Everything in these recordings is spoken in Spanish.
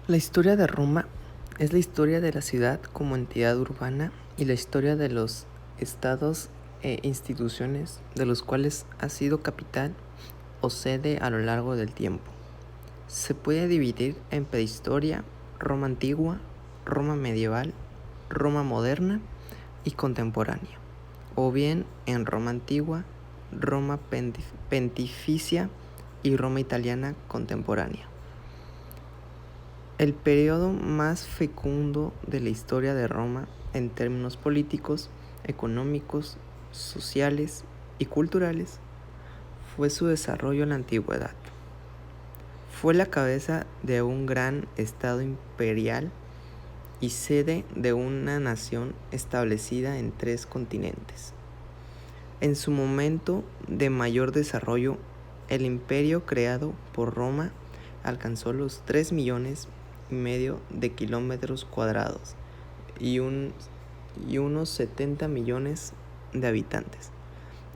La historia de Roma es la historia de la ciudad como entidad urbana y la historia de los estados e instituciones de los cuales ha sido capital o sede a lo largo del tiempo. Se puede dividir en prehistoria, Roma antigua, Roma medieval, Roma moderna y contemporánea, o bien en Roma antigua, Roma pontificia y Roma italiana contemporánea. El periodo más fecundo de la historia de Roma en términos políticos, económicos, sociales y culturales fue su desarrollo en la antigüedad. Fue la cabeza de un gran estado imperial y sede de una nación establecida en 3 continentes. En su momento de mayor desarrollo, el imperio creado por Roma alcanzó los 3,5 millones de kilómetros cuadrados y unos 70 millones de habitantes.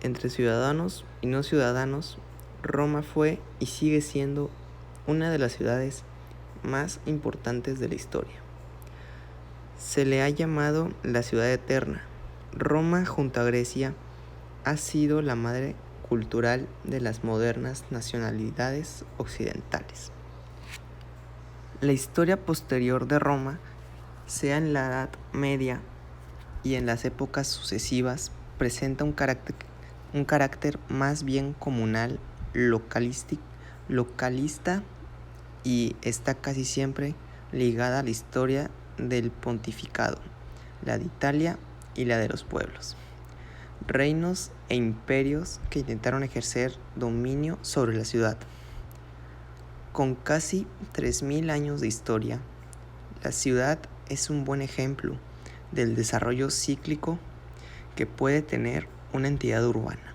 Entre ciudadanos y no ciudadanos, Roma fue y sigue siendo una de las ciudades más importantes de la historia. Se le ha llamado la ciudad eterna. Roma, junto a Grecia, ha sido la madre cultural de las modernas nacionalidades occidentales. La historia posterior de Roma, sea en la Edad Media y en las épocas sucesivas, presenta un carácter más bien comunal, localista y está casi siempre ligada a la historia del pontificado, la de Italia y la de los pueblos, reinos e imperios que intentaron ejercer dominio sobre la ciudad. Con casi 3,000 años de historia, la ciudad es un buen ejemplo del desarrollo cíclico que puede tener una entidad urbana,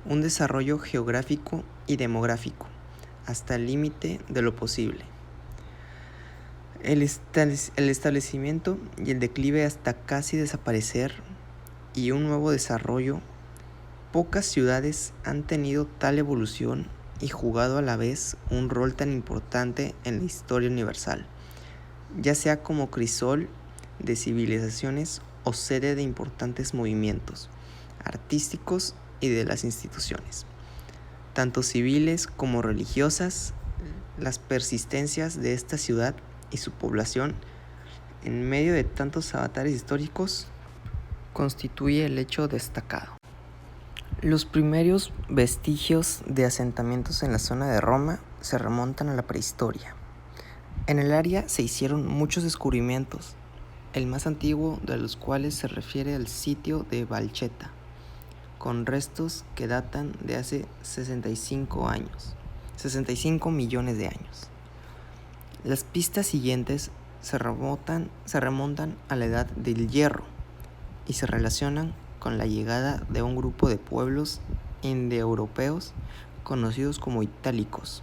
un desarrollo geográfico y demográfico hasta el límite de lo posible, el establecimiento y el declive hasta casi desaparecer y un nuevo desarrollo. Pocas ciudades han tenido tal evolución y jugado a la vez un rol tan importante en la historia universal, ya sea como crisol de civilizaciones o sede de importantes movimientos artísticos y de las instituciones, tanto civiles como religiosas. Las persistencias de esta ciudad y su población en medio de tantos avatares históricos constituye el hecho destacado. Los primeros vestigios de asentamientos en la zona de Roma se remontan a la prehistoria. En el área se hicieron muchos descubrimientos, el más antiguo de los cuales se refiere al sitio de Valcheta, con restos que datan de hace 65 millones de años. Las pistas siguientes se remontan a la edad del hierro y se relacionan con la llegada de un grupo de pueblos indoeuropeos conocidos como itálicos,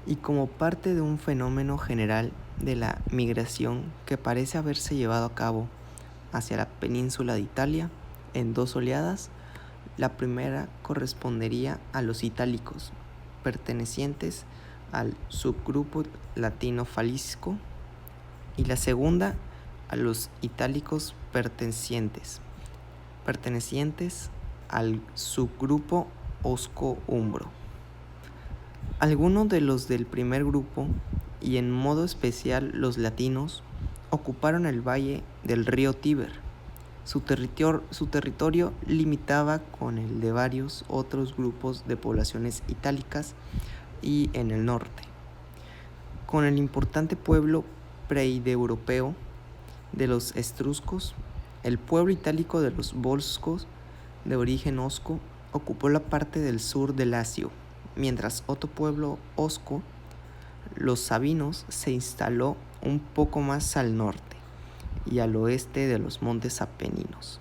y como parte de un fenómeno general de la migración que parece haberse llevado a cabo hacia la península de Italia en 2 oleadas. La primera correspondería a los itálicos, pertenecientes al subgrupo latino-falisco, y la segunda a los itálicos pertenecientes al subgrupo osco-umbro. Algunos de los del primer grupo, y en modo especial los latinos, ocuparon el valle del río Tíber. Su territorio limitaba con el de varios otros grupos de poblaciones itálicas y en el norte, con el importante pueblo preindoeuropeo de los etruscos. El pueblo itálico de los volscos, de origen osco, ocupó la parte del sur del Lacio, mientras otro pueblo osco, los sabinos, se instaló un poco más al norte y al oeste de los montes Apeninos.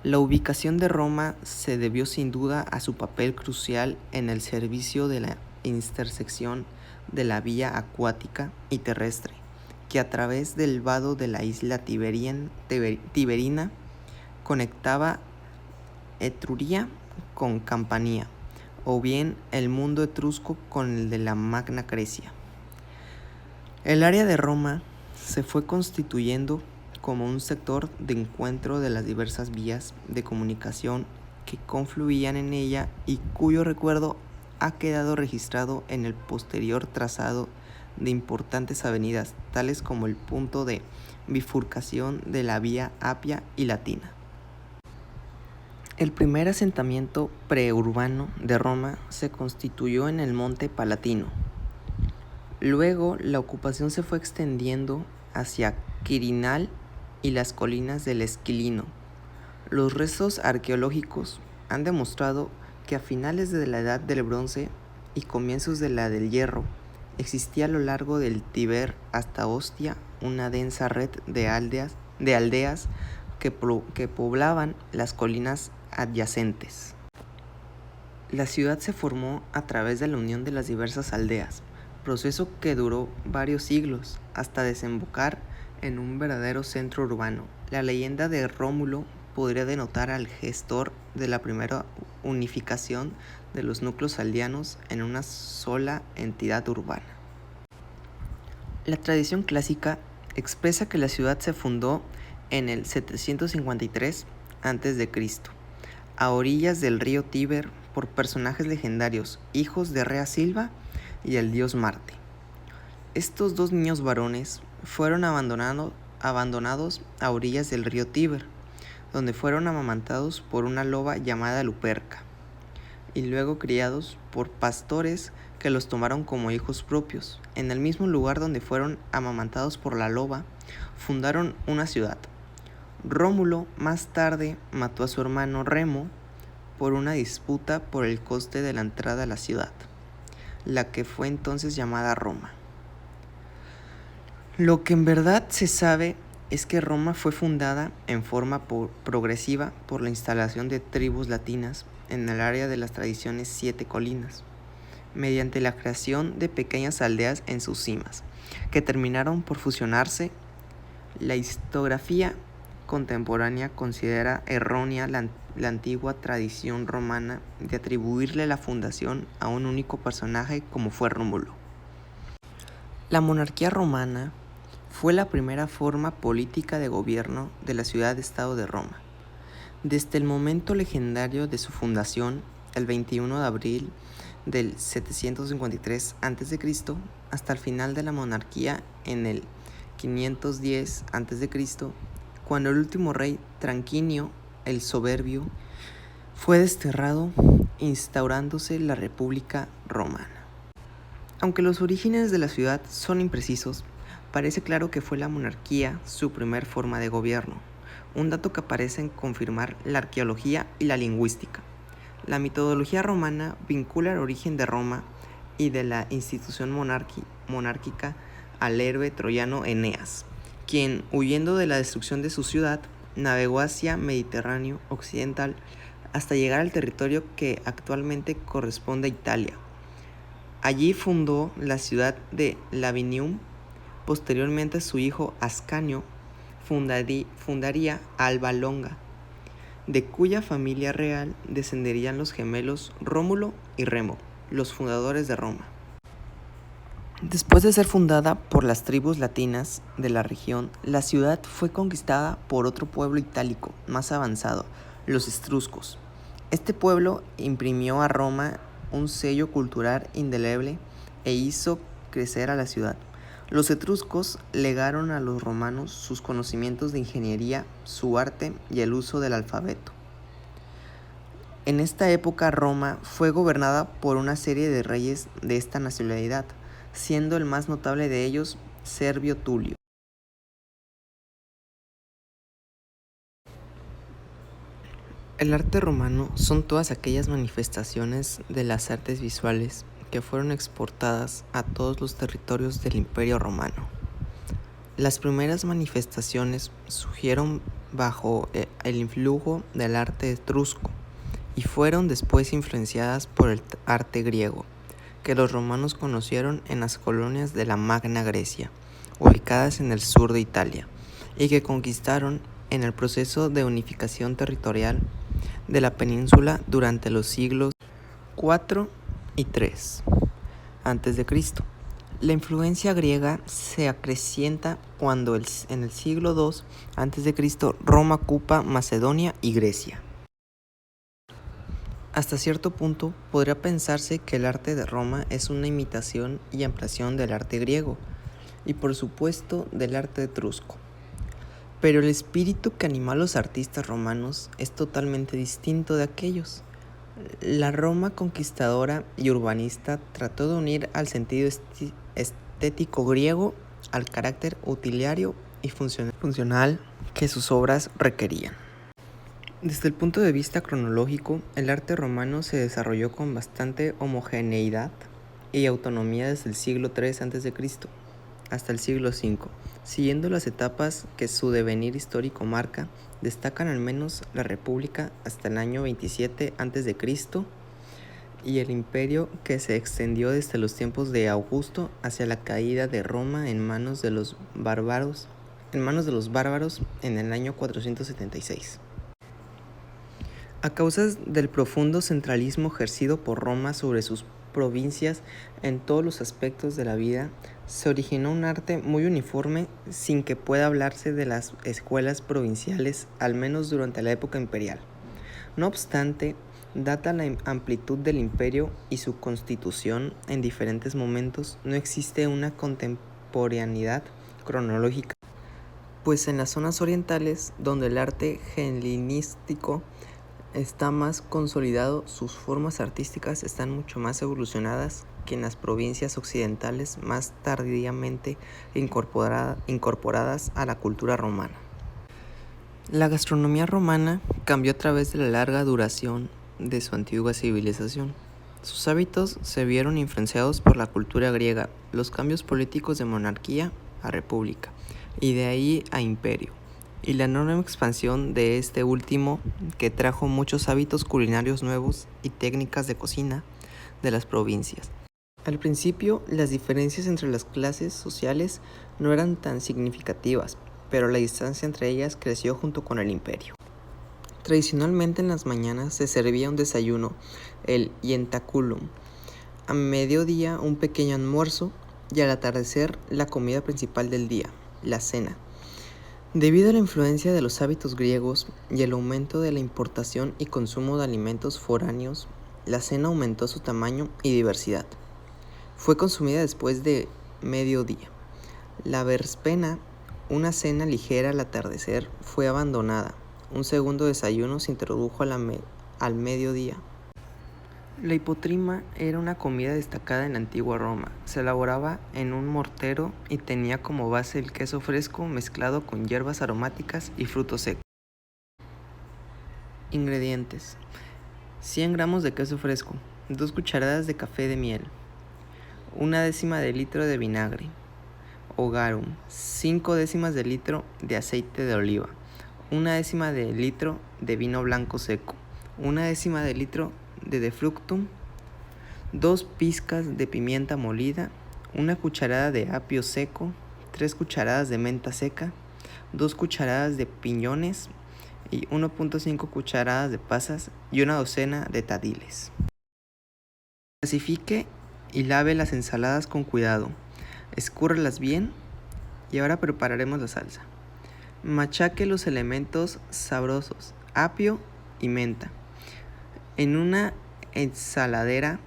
La ubicación de Roma se debió sin duda a su papel crucial en el servicio de la intersección de la vía acuática y terrestre, que a través del vado de la isla tiberina conectaba Etruria con Campania, o bien el mundo etrusco con el de la Magna Grecia. El área de Roma se fue constituyendo como un sector de encuentro de las diversas vías de comunicación que confluían en ella y cuyo recuerdo ha quedado registrado en el posterior trazado de importantes avenidas, tales como el punto de bifurcación de la vía Apia y Latina. El primer asentamiento preurbano de Roma se constituyó en el Monte Palatino. Luego la ocupación se fue extendiendo hacia Quirinal y las colinas del Esquilino. Los restos arqueológicos han demostrado que a finales de la Edad del Bronce y comienzos de la del Hierro existía a lo largo del Tíber hasta Ostia una densa red de aldeas que poblaban las colinas adyacentes. La ciudad se formó a través de la unión de las diversas aldeas, proceso que duró varios siglos hasta desembocar en un verdadero centro urbano. La leyenda de Rómulo podría denotar al gestor de la primera unificación de los núcleos aldeanos en una sola entidad urbana. La tradición clásica expresa que la ciudad se fundó en el 753 a.C., a orillas del río Tíber, por personajes legendarios, hijos de Rea Silva y el dios Marte. Estos dos niños varones fueron abandonados a orillas del río Tíber, donde fueron amamantados por una loba llamada Luperca, y luego criados por pastores que los tomaron como hijos propios. En el mismo lugar donde fueron amamantados por la loba, fundaron una ciudad. Rómulo más tarde mató a su hermano Remo por una disputa por el coste de la entrada a la ciudad, la que fue entonces llamada Roma. Lo que en verdad se sabe es que Roma fue fundada en forma progresiva por la instalación de tribus latinas en el área de las tradiciones Siete Colinas, mediante la creación de pequeñas aldeas en sus cimas, que terminaron por fusionarse. La historiografía contemporánea considera errónea la antigua tradición romana de atribuirle la fundación a un único personaje como fue Rómulo. La monarquía romana fue la primera forma política de gobierno de la ciudad-estado de Roma. Desde el momento legendario de su fundación, el 21 de abril del 753 a.C., hasta el final de la monarquía en el 510 a.C., cuando el último rey Tranquinio el Soberbio fue desterrado, instaurándose la República Romana. Aunque los orígenes de la ciudad son imprecisos, parece claro que fue la monarquía su primer forma de gobierno, un dato que parece confirmar la arqueología y la lingüística. La mitología romana vincula el origen de Roma y de la institución monárquica al héroe troyano Eneas, quien, huyendo de la destrucción de su ciudad, navegó hacia Mediterráneo occidental hasta llegar al territorio que actualmente corresponde a Italia. Allí fundó la ciudad de Lavinium. Posteriormente su hijo Ascanio fundaría Alba Longa, de cuya familia real descenderían los gemelos Rómulo y Remo, los fundadores de Roma. Después de ser fundada por las tribus latinas de la región, la ciudad fue conquistada por otro pueblo itálico más avanzado, los etruscos. Este pueblo imprimió a Roma un sello cultural indeleble e hizo crecer a la ciudad. Los etruscos legaron a los romanos sus conocimientos de ingeniería, su arte y el uso del alfabeto. En esta época Roma fue gobernada por una serie de reyes de esta nacionalidad, siendo el más notable de ellos Servio Tulio. El arte romano son todas aquellas manifestaciones de las artes visuales que fueron exportadas a todos los territorios del Imperio Romano. Las primeras manifestaciones surgieron bajo el influjo del arte etrusco y fueron después influenciadas por el arte griego, que los romanos conocieron en las colonias de la Magna Grecia, ubicadas en el sur de Italia, y que conquistaron en el proceso de unificación territorial de la península durante los siglos IV y III a.C. La influencia griega se acrecienta cuando en el siglo II a.C. Roma ocupa Macedonia y Grecia. Hasta cierto punto podría pensarse que el arte de Roma es una imitación y ampliación del arte griego y por supuesto del arte etrusco. Pero el espíritu que animó a los artistas romanos es totalmente distinto de aquellos. La Roma conquistadora y urbanista trató de unir al sentido estético griego al carácter utilitario y funcional que sus obras requerían. Desde el punto de vista cronológico, el arte romano se desarrolló con bastante homogeneidad y autonomía desde el siglo III a.C. hasta el siglo V. Siguiendo las etapas que su devenir histórico marca, destacan al menos la República hasta el año 27 a.C. y el imperio que se extendió desde los tiempos de Augusto hacia la caída de Roma en manos de los bárbaros en el año 476. A causa del profundo centralismo ejercido por Roma sobre sus provincias en todos los aspectos de la vida, se originó un arte muy uniforme sin que pueda hablarse de las escuelas provinciales, al menos durante la época imperial. No obstante, dada la amplitud del imperio y su constitución en diferentes momentos, no existe una contemporaneidad cronológica, pues en las zonas orientales, donde el arte helenístico está más consolidado, sus formas artísticas están mucho más evolucionadas que en las provincias occidentales más tardíamente incorporadas a la cultura romana. La gastronomía romana cambió a través de la larga duración de su antigua civilización. Sus hábitos se vieron influenciados por la cultura griega, los cambios políticos de monarquía a república y de ahí a imperio, y la enorme expansión de este último que trajo muchos hábitos culinarios nuevos y técnicas de cocina de las provincias. Al principio, las diferencias entre las clases sociales no eran tan significativas, pero la distancia entre ellas creció junto con el imperio. Tradicionalmente en las mañanas se servía un desayuno, el ientaculum, a mediodía un pequeño almuerzo y al atardecer la comida principal del día, la cena. Debido a la influencia de los hábitos griegos y el aumento de la importación y consumo de alimentos foráneos, la cena aumentó su tamaño y diversidad. Fue consumida después de mediodía. La verspena, una cena ligera al atardecer, fue abandonada. Un segundo desayuno se introdujo al mediodía. La hipotrima era una comida destacada en la antigua Roma. Se elaboraba en un mortero y tenía como base el queso fresco mezclado con hierbas aromáticas y frutos secos. Ingredientes: 100 gramos de queso fresco, 2 cucharadas de café de miel, 1/10 de litro de vinagre o garum, 5 décimas de litro de aceite de oliva, 1/10 de litro de vino blanco seco, 1/10 de litro de defructum, 2 pizcas de pimienta molida, 1 cucharada de apio seco, 3 cucharadas de menta seca, 2 cucharadas de piñones y 1.5 cucharadas de pasas y una docena de tadiles. Clasifique y lave las ensaladas con cuidado, escúrralas bien y ahora prepararemos la salsa. Machaque los elementos sabrosos, apio y menta. En una ensaladera,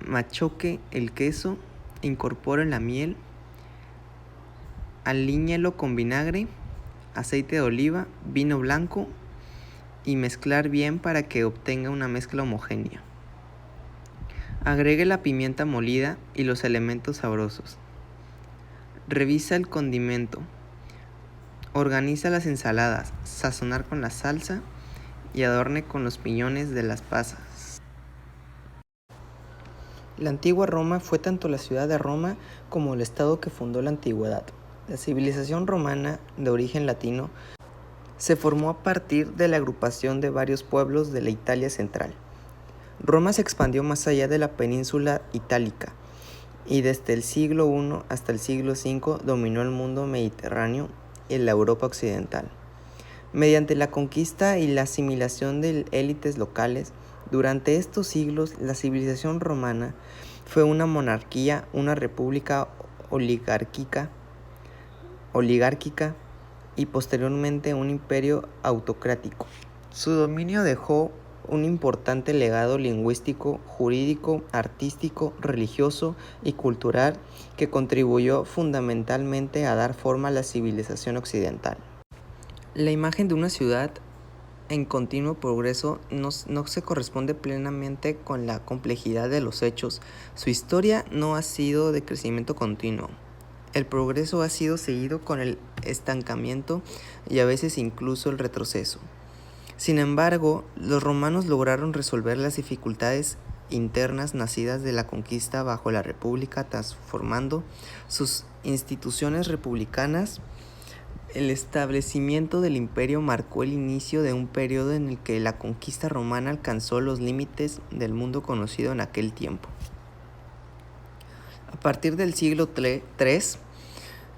machoque el queso, incorpore la miel, alíñelo con vinagre, aceite de oliva, vino blanco y mezclar bien para que obtenga una mezcla homogénea. Agregue la pimienta molida y los elementos sabrosos. Revisa el condimento. Organiza las ensaladas, sazonar con la salsa y adorne con los piñones de las pasas. La antigua Roma fue tanto la ciudad de Roma como el estado que fundó la antigüedad. La civilización romana, de origen latino, se formó a partir de la agrupación de varios pueblos de la Italia central. Roma se expandió más allá de la península itálica y desde el siglo I hasta el siglo V dominó el mundo mediterráneo y la Europa occidental. Mediante la conquista y la asimilación de élites locales, durante estos siglos la civilización romana fue una monarquía, una república oligárquica y posteriormente un imperio autocrático. Su dominio dejó un importante legado lingüístico, jurídico, artístico, religioso y cultural que contribuyó fundamentalmente a dar forma a la civilización occidental. La imagen de una ciudad en continuo progreso no se corresponde plenamente con la complejidad de los hechos. Su historia no ha sido de crecimiento continuo. El progreso ha sido seguido con el estancamiento y a veces incluso el retroceso. Sin embargo, los romanos lograron resolver las dificultades internas nacidas de la conquista bajo la República, transformando sus instituciones republicanas. El establecimiento del imperio marcó el inicio de un periodo en el que la conquista romana alcanzó los límites del mundo conocido en aquel tiempo. A partir del siglo III,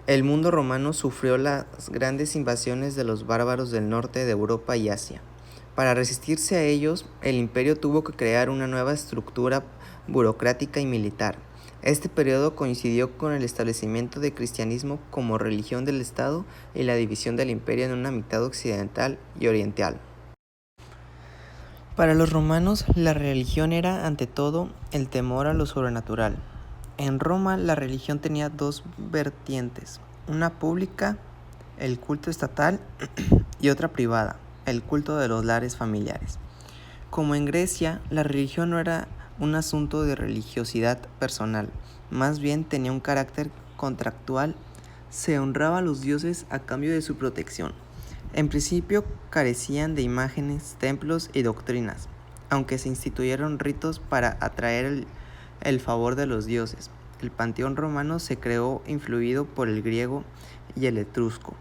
el mundo romano sufrió las grandes invasiones de los bárbaros del norte de Europa y Asia. Para resistirse a ellos, el imperio tuvo que crear una nueva estructura burocrática y militar. Este periodo coincidió con el establecimiento del cristianismo como religión del Estado y la división del imperio en una mitad occidental y oriental. Para los romanos, la religión era, ante todo, el temor a lo sobrenatural. En Roma, la religión tenía dos vertientes, una pública, el culto estatal, y otra privada, el culto de los lares familiares. Como en Grecia, la religión no era un asunto de religiosidad personal, más bien tenía un carácter contractual. Se honraba a los dioses a cambio de su protección. En principio carecían de imágenes, templos y doctrinas, aunque se instituyeron ritos para atraer el favor de los dioses. El panteón romano se creó influido por el griego y el etrusco.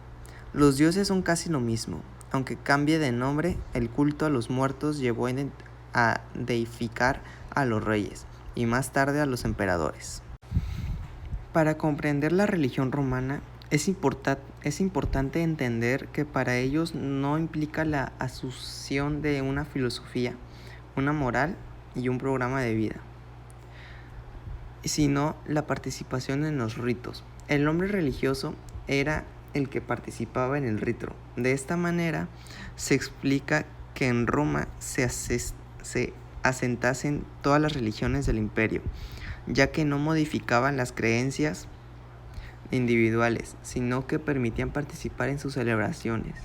Los dioses son casi lo mismo. Aunque cambie de nombre, el culto a los muertos llevó a deificar a los reyes y más tarde a los emperadores. Para comprender la religión romana, es importante entender que para ellos no implica la asunción de una filosofía, una moral y un programa de vida, sino la participación en los ritos. El hombre religioso era el que participaba en el rito. De esta manera se explica que en Roma se asentasen todas las religiones del imperio, ya que no modificaban las creencias individuales, sino que permitían participar en sus celebraciones.